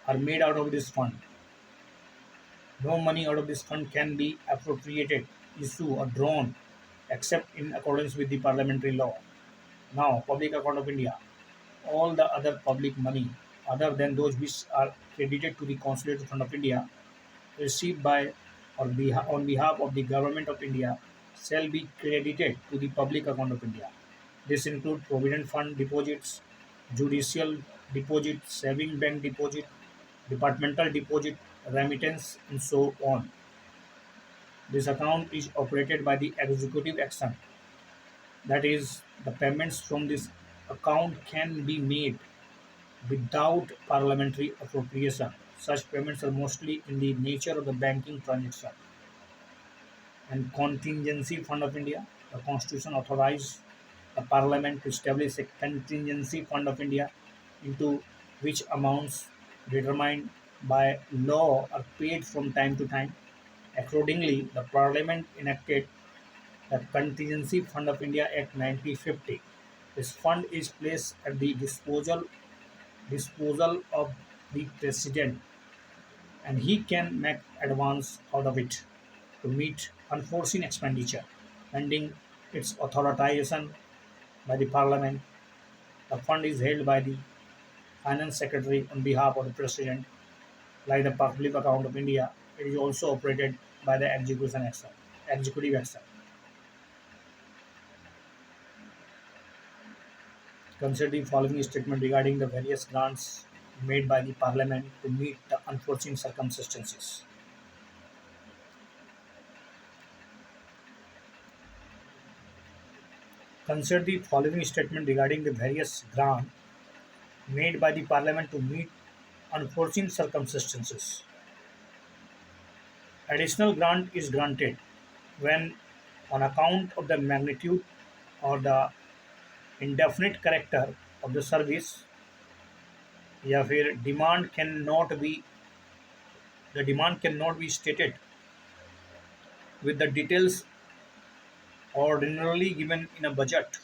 are made out of this fund. No money out of this fund can be appropriated, issued, or drawn except in accordance with the parliamentary law. Now, Public Account of India. All the other public money other than those which are credited to the Consolidated Fund of India received by or on behalf of the Government of India shall be credited to the Public Account of India. This includes Provident Fund deposits, judicial deposit, saving bank deposit, departmental deposit, remittance, and so on. This account is operated by the executive action. That is, the payments from this account can be made without parliamentary appropriation. Such payments are mostly in the nature of the banking transaction. And Contingency Fund of India. The Constitution authorized the Parliament to establish a Contingency Fund of India into which amounts determined by law are paid from time to time. Accordingly, the Parliament enacted the Contingency Fund of India Act 1950. This fund is placed at the disposal of the President, and he can make advance out of it to meet unforeseen expenditure. Pending its authorization by the Parliament, the fund is held by the Finance Secretary on behalf of the President. Like the Public Account of India, it is also operated by the executive action. Consider the following statement regarding the various grants made by the Parliament to meet the unforeseen circumstances. Consider the following statement regarding the various grants made by the Parliament to meet unforeseen circumstances. Additional grant is granted when, on account of the magnitude or the indefinite character of the service, या फिर demand cannot be stated with the details ordinarily given in a budget.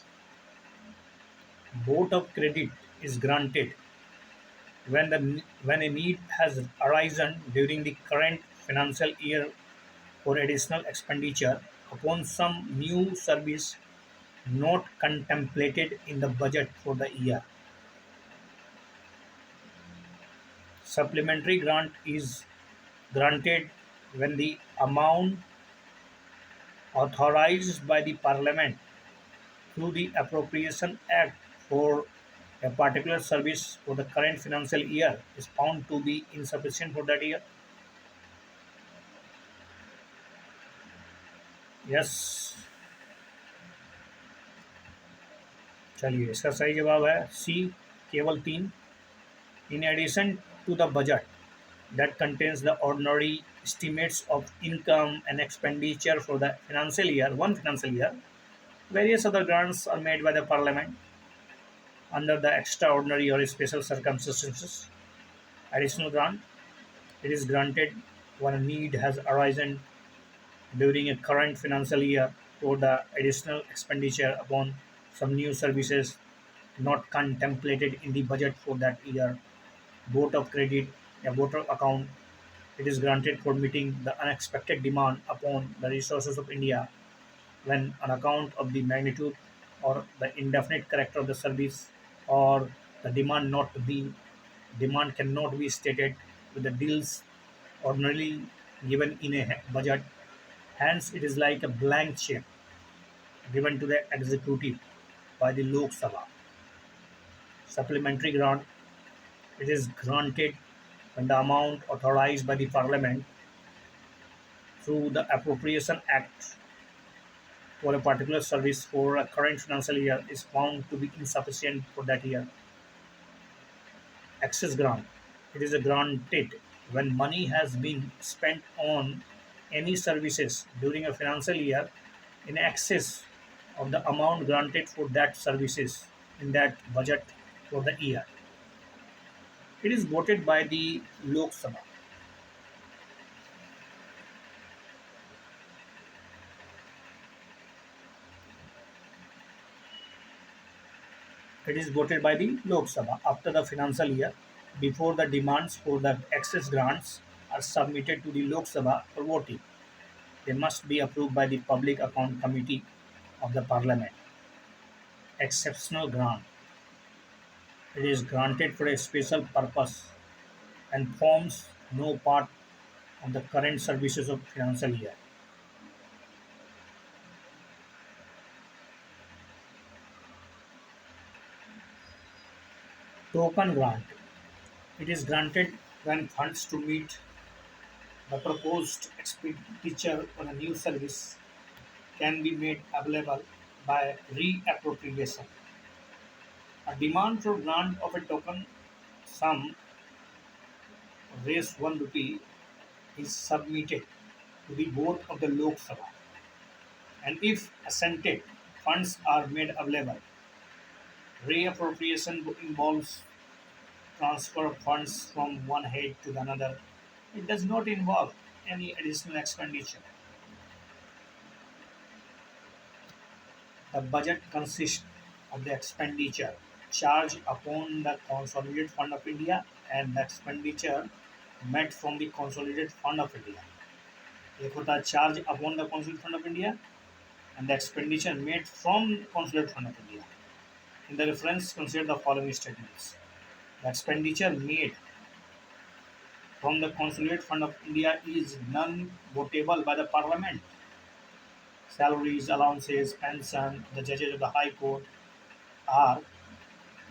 Vote of credit is granted when a need has arisen during the current financial year for additional expenditure upon some new service not contemplated in the budget for the year. Supplementary grant is granted when the amount authorized by the Parliament through the Appropriation Act for a particular service for the current financial year is found to be insufficient for that year. Yes, चलिए इसका सही जवाब है सी, केवल 3. In addition to the budget that contains the ordinary estimates of income and expenditure for the one financial year, various other grants are made by the Parliament under the extraordinary or special circumstances. Additional grant, it is granted when a need has arisen during a current financial year for the additional expenditure upon some new services not contemplated in the budget for that year. Vote of credit, a voter account, it is granted for meeting the unexpected demand upon the resources of India when, on account of the magnitude or the indefinite character of the service, or the demand cannot be stated with the deals ordinarily given in a budget. Hence, it is like a blank check given to the executive by the Lok Sabha. Supplementary grant, it is granted when the amount authorized by the Parliament through the Appropriation Act for a particular service for a current financial year is found to be insufficient for that year. Excess grant, it is granted when money has been spent on any services during a financial year in excess of the amount granted for that services in that budget for the year. It is voted by the Lok Sabha. It is voted by the Lok Sabha after the financial year before the demands for the excess grants are submitted to the Lok Sabha for voting. They must be approved by the Public Account Committee of the Parliament. Exceptional grant, it is granted for a special purpose and forms no part of the current services of financial year. Token grant. It is granted when funds to meet the proposed expenditure on a new service can be made available by reappropriation. A demand for grant of a token sum raised 1 rupee is submitted to the vote of the Lok Sabha, and if assented, funds are made available. Reappropriation involves transfer of funds from one head to the another. It does not involve any additional expenditure. The budget consists of the expenditure charged upon the Consolidated Fund of India and the expenditure met from the Consolidated Fund of India. एक होता है charge upon the Consolidated Fund of India and the expenditure made from Consolidated Fund of India. In the reference, consider the following statements. The expenditure made from the Consolidated Fund of India is non-votable by the Parliament. Salaries, allowances, pension, the judges of the High Court are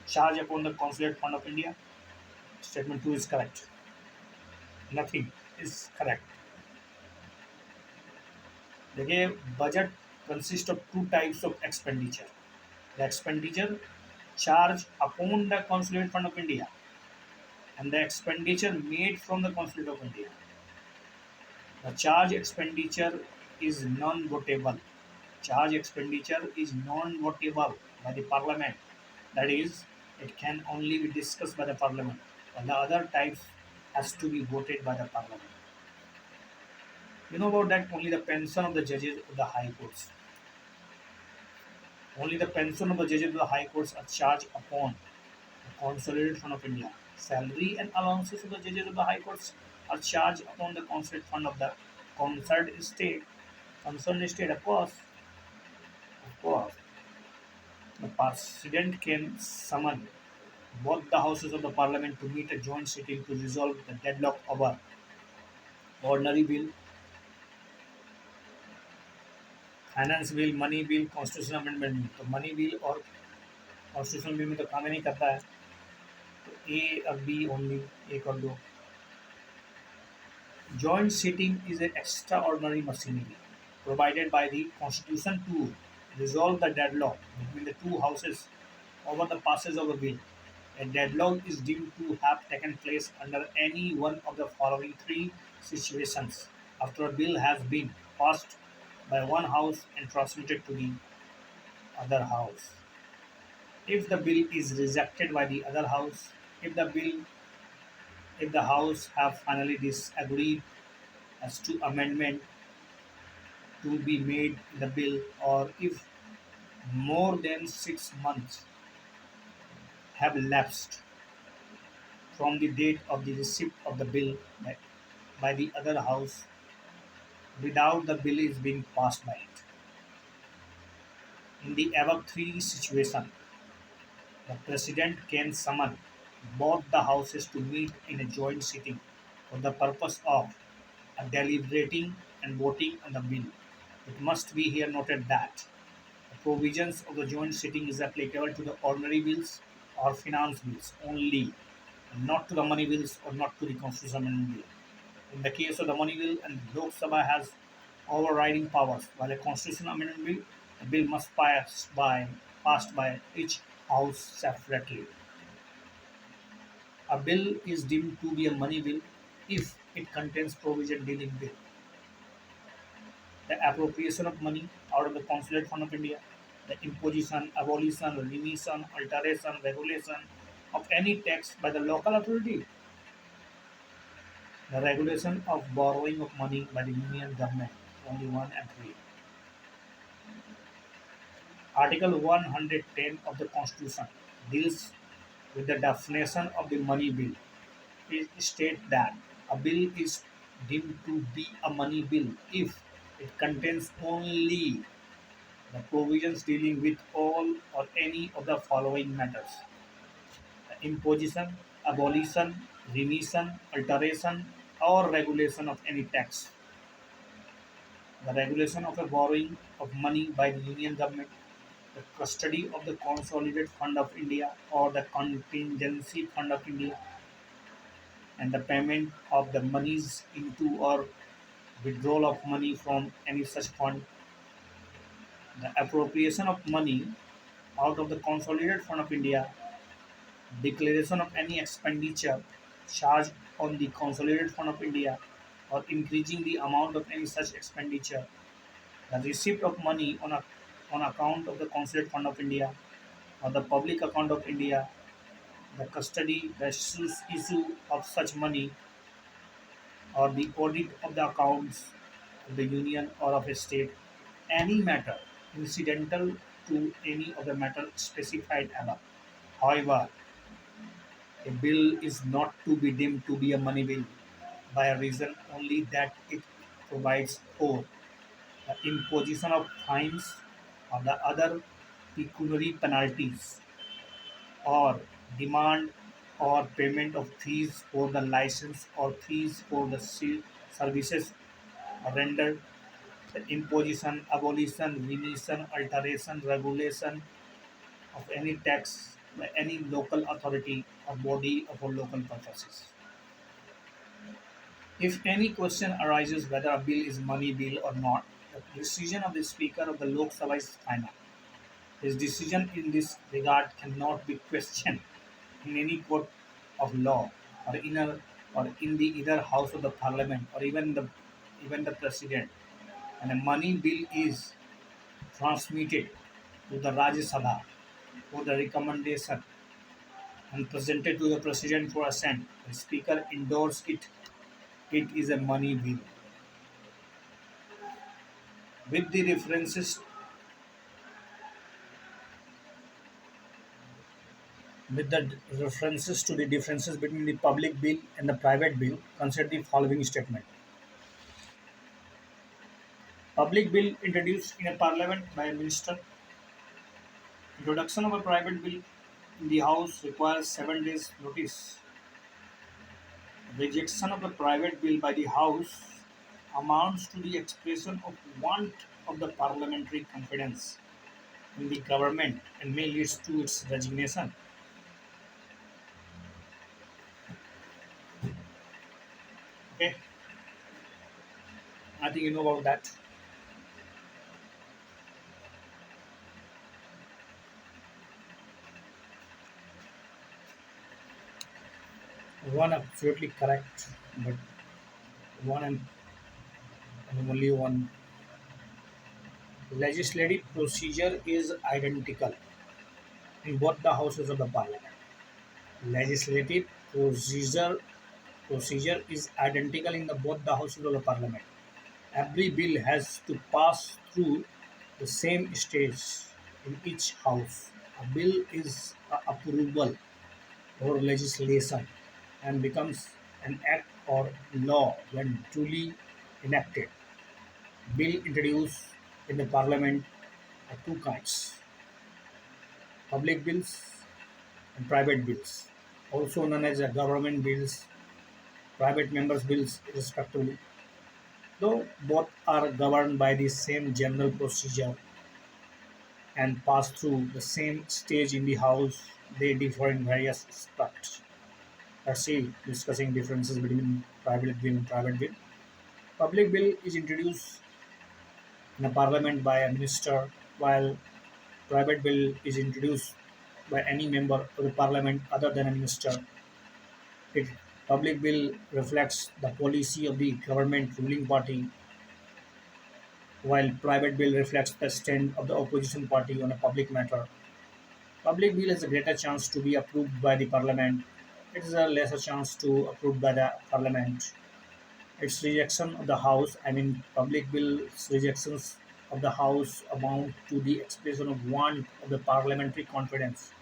charged upon the Consolidated Fund of India. Statement 2 is correct. Nothing is correct. देखिए budget consists of two types of expenditure. The expenditure charged upon the Consolidated Fund of India and the expenditure made from the Consolidated of India. The charge expenditure is non-votable. Charge expenditure is non-votable by the Parliament. That is, it can only be discussed by the Parliament, while the other types has to be voted by the Parliament. You know about that only the pension of the judges of the High Courts. Only the pension of the judges of the High Courts are charged upon the Consolidated Fund of India. Salary and allowances of the judges of the High Courts are charged upon the Consolidated Fund of the concerned state. Concerned state, of course. The President can summon both the houses of the Parliament to meet a joint sitting to resolve the deadlock over ordinary bill, finance bill, money bill, constitution amendment bill. तो money bill और constitution bill में तो काम ही नहीं करता है, तो ए और बी ओनली, एक और दो. Joint sitting is an extraordinary machinery provided by the Constitution to resolve the deadlock between the two houses over the passage of a bill. A deadlock is deemed to have taken place under any one of the following three situations: after a bill has been passed by one house and transmitted to the other house, if the bill is rejected by the other house, if the house have finally disagreed as to amendment to be made in the bill, or if more than 6 months have elapsed from the date of the receipt of the bill by the other house without the bill is being passed by it. In the above three situations, the President can summon both the houses to meet in a joint sitting for the purpose of deliberating and voting on the bill. It must be here noted that the provisions of the joint sitting is applicable to the ordinary bills or finance bills only, and not to the money bills or not to the constitutional amendment bill. In the case of the money bill, and Lok Sabha has overriding powers, while a constitutional amendment bill, the bill must passed by each house separately. A bill is deemed to be a money bill if it contains provision dealing with the appropriation of money out of the Consolidated Fund of India, the imposition, abolition, remission, alteration, regulation of any tax by the local authority, the regulation of borrowing of money by the union government, only 1 and 3. Article 110 of the Constitution deals with the definition of the money bill. It states that a bill is deemed to be a money bill if it contains only the provisions dealing with all or any of the following matters: the imposition, abolition, remission, alteration, or regulation of any tax, the regulation of a borrowing of money by the union government, the custody of the Consolidated Fund of India or the Contingency Fund of India, and the payment of the monies into or withdrawal of money from any such fund, the appropriation of money out of the Consolidated Fund of India, declaration of any expenditure charged on the Consolidated Fund of India, or increasing the amount of any such expenditure, the receipt of money on account of the Consolidated Fund of India or the public account of India, the custody, the issue of such money, or the audit of the accounts of the union or of a state, any matter incidental to any of the matter specified above. However, a bill is not to be deemed to be a money bill by a reason only that it provides for the imposition of fines or the other pecuniary penalties, or demand or payment of fees for the license or fees for the services rendered, the imposition, abolition, remission, alteration, regulation of any tax by any local authority or body for local purposes. If any question arises whether a bill is money bill or not, the decision of the Speaker of the Lok Sabha is final. His decision in this regard cannot be questioned in any court of law, or in the either house of the parliament, or even the president. And a money bill is transmitted to the Rajya Sabha for the recommendation and presented to the president for assent. The speaker endorses it. It is a money bill. With the references to the differences between the public bill and the private bill, consider the following statement. Public bill introduced in a parliament by a minister. Introduction of a private bill in the House requires 7 days notice. Rejection of a private bill by the House amounts to the expression of want of the parliamentary confidence in the government and may lead to its resignation. Okay, I think you know about that. One absolutely correct, but one and only one. Legislative procedure is identical in both the houses of the parliament. Legislative procedure is identical in both the houses of the parliament. Every bill has to pass through the same stage in each house. A bill is approval or legislation and becomes an act or law when duly enacted. Bill introduced in the parliament are two kinds: public bills and private bills, also known as government bills, private members' bills, respectively. Though both are governed by the same general procedure and pass through the same stage in the House, they differ in various aspects. Let's see, discussing differences between private bill and private bill. Public bill is introduced in a parliament by a minister, while private bill is introduced by any member of the parliament other than a minister. It public bill reflects the policy of the government ruling party, while private bill reflects the stand of the opposition party on a public matter. Public bill has a greater chance to be approved by the parliament. It is a lesser chance to approved by the parliament. Its rejection of the house, I mean public bill's rejections of the house amount to the expression of want of the parliamentary confidence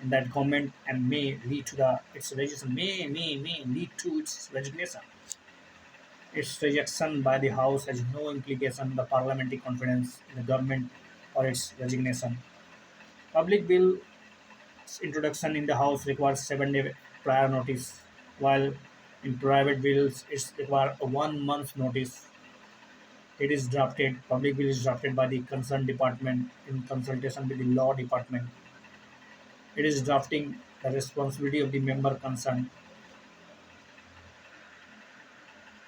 in that government and may lead to its resignation. May lead to its resignation. Its rejection by the House has no implication on the parliamentary confidence in the government or its resignation. Public bill's introduction in the House requires 7 day prior notice, while in private bills it requires a 1 month notice. It is drafted, public bill is drafted by the concerned department in consultation with the law department. It is drafting the responsibility of the member concerned.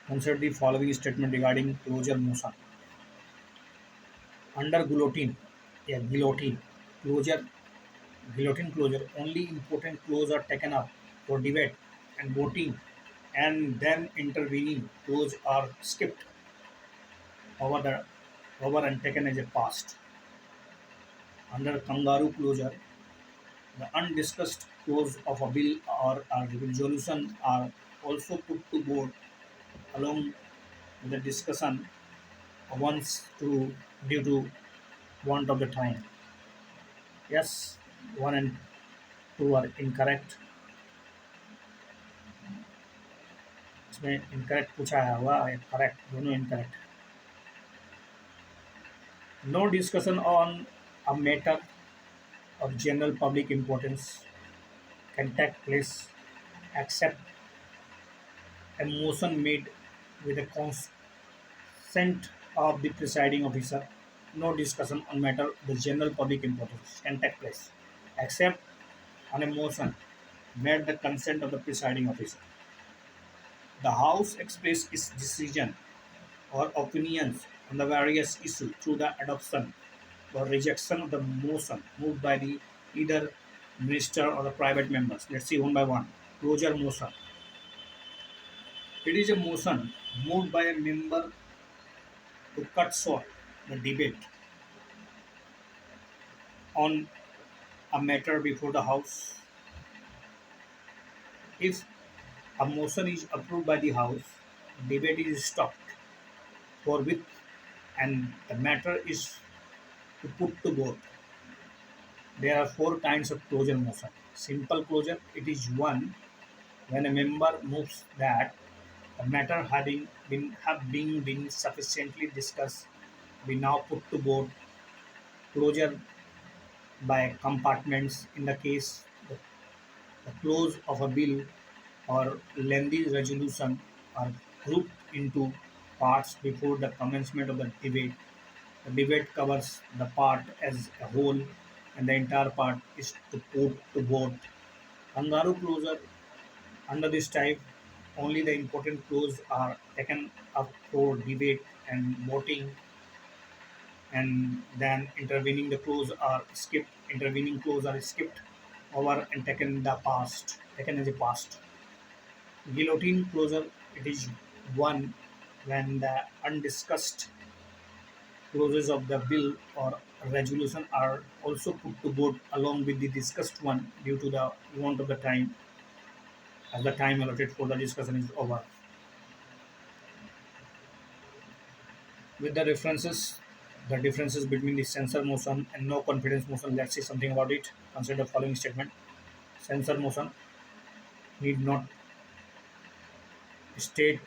Consider the following statement regarding closure motion. Under closure, guillotine closure, only important clause are taken up for debate and voting, and then intervening clause are skipped over the over and taken as a past. Under kangaroo closure, the undiscussed clause of a bill or a resolution are also put to vote along with the discussion once to due to want of the time. Yes, 1 and 2 are incorrect. इसमें incorrect पूछा है हुआ है correct दोनों incorrect. No discussion on a matter of general public importance can take place except a motion made with the consent of the presiding officer. No discussion on matter of the general public importance can take place except on a motion made with the consent of the presiding officer. The House expressed its decision or opinions on the various issues through the adoption or rejection of the motion moved by the either minister or the private members. Let's see one by one. Closure motion. It is a motion moved by a member to cut short the debate on a matter before the House. If a motion is approved by the House, debate is stopped forthwith and the matter is to put to vote. There are four kinds of closure motion. Simple closure, it is one when a member moves that the matter having been sufficiently discussed, we now put to vote. Closure by compartments in the case the close of a bill or lengthy resolution are grouped into parts before the commencement of the debate. The debate covers the part as a whole and the entire part is to put to vote. Kangaroo closure, under this type, only the important clauses are taken up for debate and voting, and then intervening clause are skipped over and taken as a past. Guillotine closure, it is one when the undiscussed clauses of the bill or resolution are also put to vote along with the discussed one due to the want of the time as the time allotted for the discussion is over. With the differences between the censor motion and no confidence motion, let's see something about it. Consider the following statement. Censor motion need not state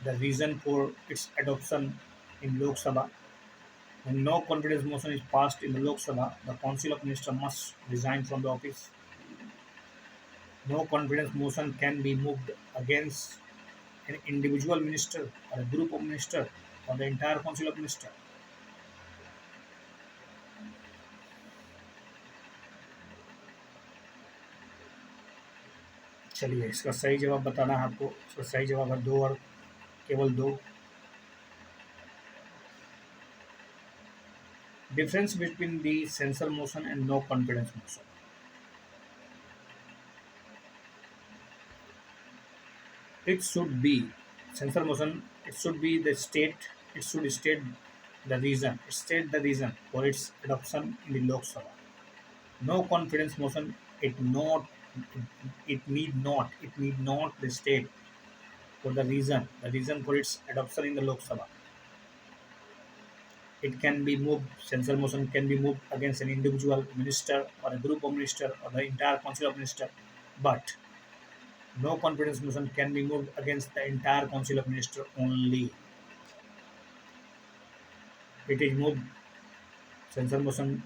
the reason for its adoption in Lok Sabha. When no confidence motion is passed in the Lok Sabha, the Council of Ministers must resign from the office. No confidence motion can be moved against an individual minister or a group of ministers or the entire Council of Ministers. चलिए इसका सही जवाब बताना है आपको. इसका सही जवाब है दो और केवल दो. Difference between the censor motion and no confidence motion. It should be censor motion. It should be the state. It should state the reason. State the reason for its adoption in the Lok Sabha. No confidence motion. It not. It need not. It need not the state for the reason. The reason for its adoption in the Lok Sabha. It can be moved. Censor motion can be moved against an individual minister or a group of minister or the entire council of minister, but no confidence motion can be moved against the entire council of minister only. It is moved. Censor motion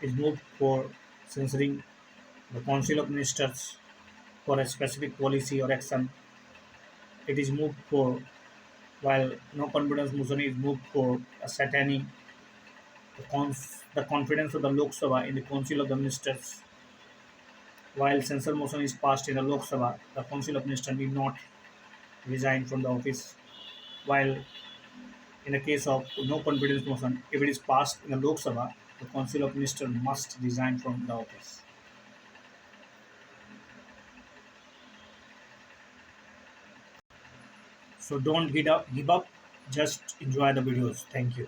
is moved for censoring the council of ministers for a specific policy or action. It is moved for while no confidence motion is moved for ascertaining the confidence of the Lok Sabha in the Council of the Ministers. While censor motion is passed in the Lok Sabha, the Council of Ministers need not resign from the office. While in the case of no confidence motion, if it is passed in the Lok Sabha, the Council of Ministers must resign from the office. So don't give up, just enjoy the videos. Thank you.